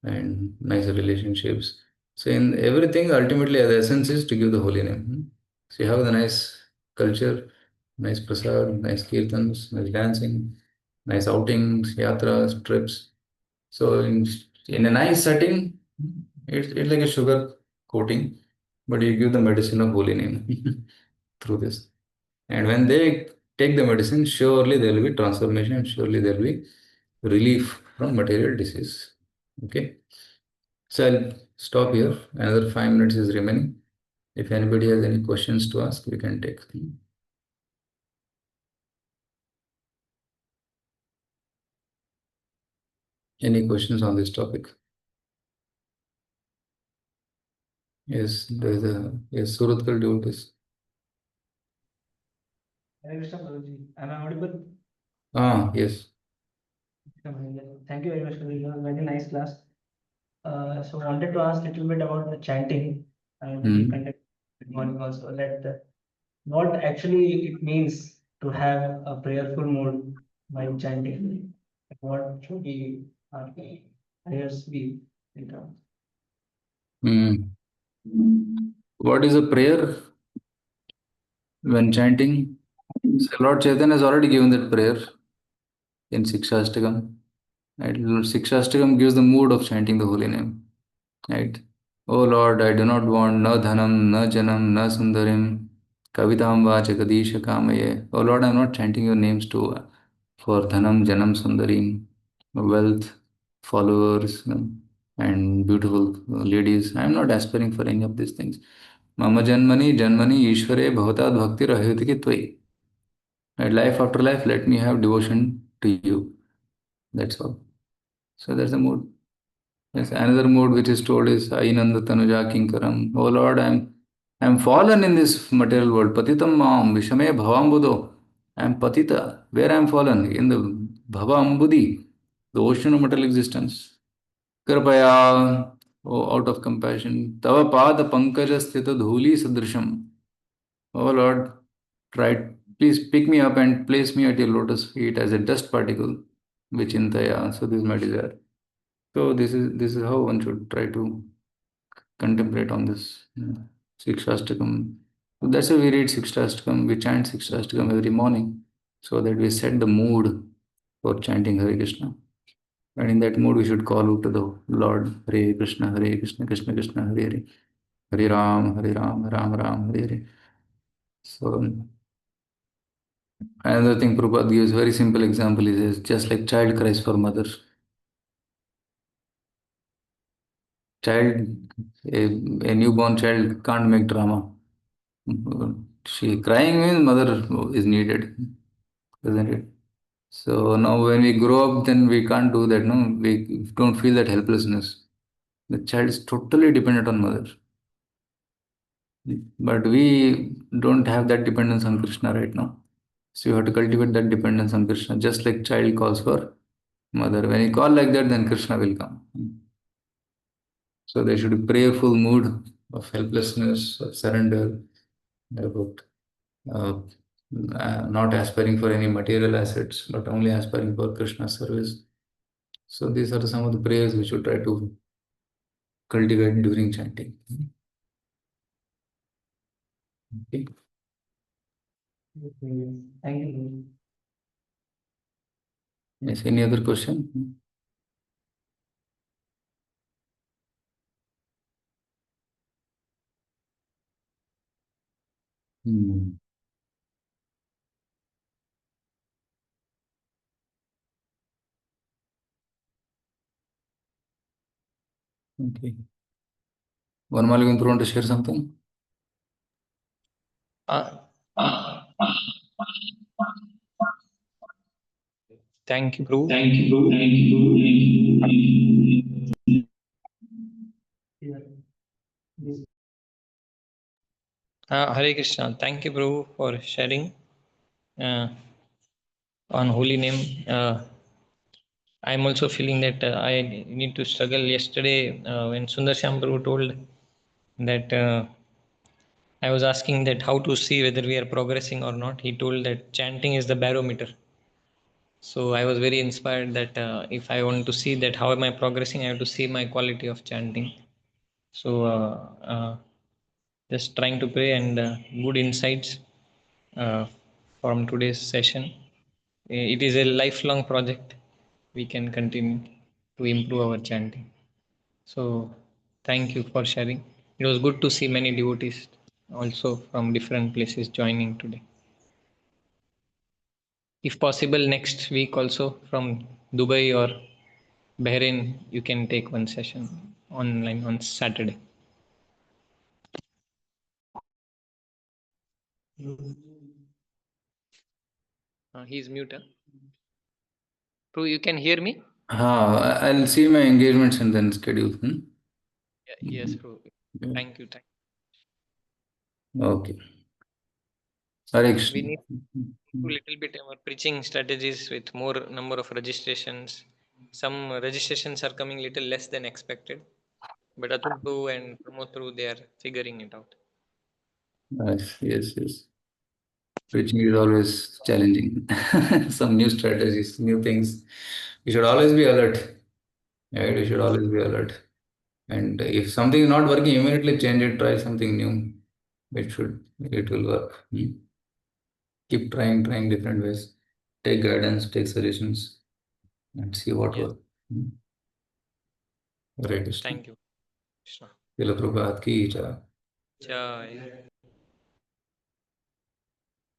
S1: and nice relationships. So in everything, ultimately the essence is to give the holy name. So you have the nice culture, nice prasad, nice kirtans, nice dancing, nice outings, yatras, trips. So in a nice setting, it's like a sugar coating, but you give the medicine of holy name through this. And when they take the medicine, surely there will be transformation, surely there will be relief from material disease. Okay. So I'll stop here. Another 5 minutes is remaining. If anybody has any questions to ask, we can take. Any questions on this topic? Yes, there's a yes, Suratkal devotees.
S4: Hare Krishna, Guruji. Am I audible?
S1: Yes.
S4: Thank you very much, Guruji. It was a very nice class. So I wanted to ask a little bit about the chanting. We
S1: Hmm.
S4: conducted good morning also. What actually it means to have a prayerful mood while chanting. What should be our prayers be in terms?
S1: Hmm. What is a prayer when chanting? So Lord Chaitanya has already given that prayer in Sikshastakam. Right? Sikshastakam gives the mood of chanting the holy name. Right? Oh Lord, I do not want na dhanam, na janam, na sundarim, kavitam vacha kadisha kamaye. Oh Lord, I am not chanting your names to for dhanam, janam, sundarim, wealth, followers, and beautiful ladies. I am not aspiring for any of these things. Mama janmani, janmani, ishvare, bhavatad bhakti rahayuti ki tvai. Right? Life after life, let me have devotion to you. That's all. So that's the mood. Yes, another mode which is told is Ainanda Tanuja Kinkaram. Oh Lord, I'm fallen in this material world. Patitam Mam Vishame Bhavambudo. I'm Patita. Where I'm fallen? In the Bhavambudi, the ocean of material existence. Kripaya, oh, out of compassion. Tava Pada Pankaja Sthita Dhuli Sadrisham. Oh Lord, try, please pick me up and place me at your lotus feet as a dust particle, which in Taya. So this is my desire. So this is how one should try to contemplate on this Sikshastakam. So that's why we read Sikshastakam, we chant Sikshastakam every morning so that we set the mood for chanting Hare Krishna. And in that mood, we should call out to the Lord Hare Krishna, Krishna Krishna, Hare Hare, Hare Ram, Ram Ram, Hare Hare. So another thing Prabhupada gives very simple example is just like child cries for mother. Child, a newborn child can't make drama. She crying means mother is needed, isn't it? So now when we grow up, then we can't do that. No, we don't feel that helplessness. The child is totally dependent on mother. But we don't have that dependence on Krishna right now. So you have to cultivate that dependence on Krishna, just like child calls for mother. When you call like that, then Krishna will come. So there should be prayerful mood of helplessness, of surrender, about uh, not aspiring for any material assets, but only aspiring for Krishna's service. So these are some of the prayers we should try to cultivate during chanting. Okay.
S4: Thank you.
S1: Yes, any other question? Hmm. Okay. One more, you want to share something?
S8: Uh, Thank you, Prabhu.
S4: Yeah. This
S8: Hare Krishna. Thank you, Prabhu, for sharing uh, on holy name. I'm also feeling that I need to struggle. Yesterday, when Sundar Sham Prabhu told that I was asking that how to see whether we are progressing or not, he told that chanting is the barometer. So I was very inspired that if I want to see that how am I progressing, I have to see my quality of chanting. So just trying to pray and good insights uh, from today's session. It is a lifelong project. We can continue to improve our chanting. So thank you for sharing. It was good to see many devotees also from different places joining today. If possible, next week also from Dubai or Bahrain, you can take one session online on Saturday. He's mute. Huh? True, you can hear me?
S1: I'll see my engagements and then schedule.
S8: Yes, bro.
S1: Yeah.
S8: Thank you.
S1: Okay. Hare
S8: We
S1: Krishna.
S8: need to little bit our preaching strategies with more number of registrations. Some registrations are coming little less than expected, but Atul Bhu and Pramod Prabhu, they are figuring it out.
S1: Yes. Preaching is always challenging. Some new strategies, new things. You should always be alert. Right? You should always be alert. And if something is not working, immediately change it, try something new. It will work. Keep trying different ways. Take guidance, take suggestions, and see what
S8: Yes,
S1: works. Hare Krishna.
S8: thank you, Krishna.
S1: Srila Prabhupada ki jai.
S8: Jai.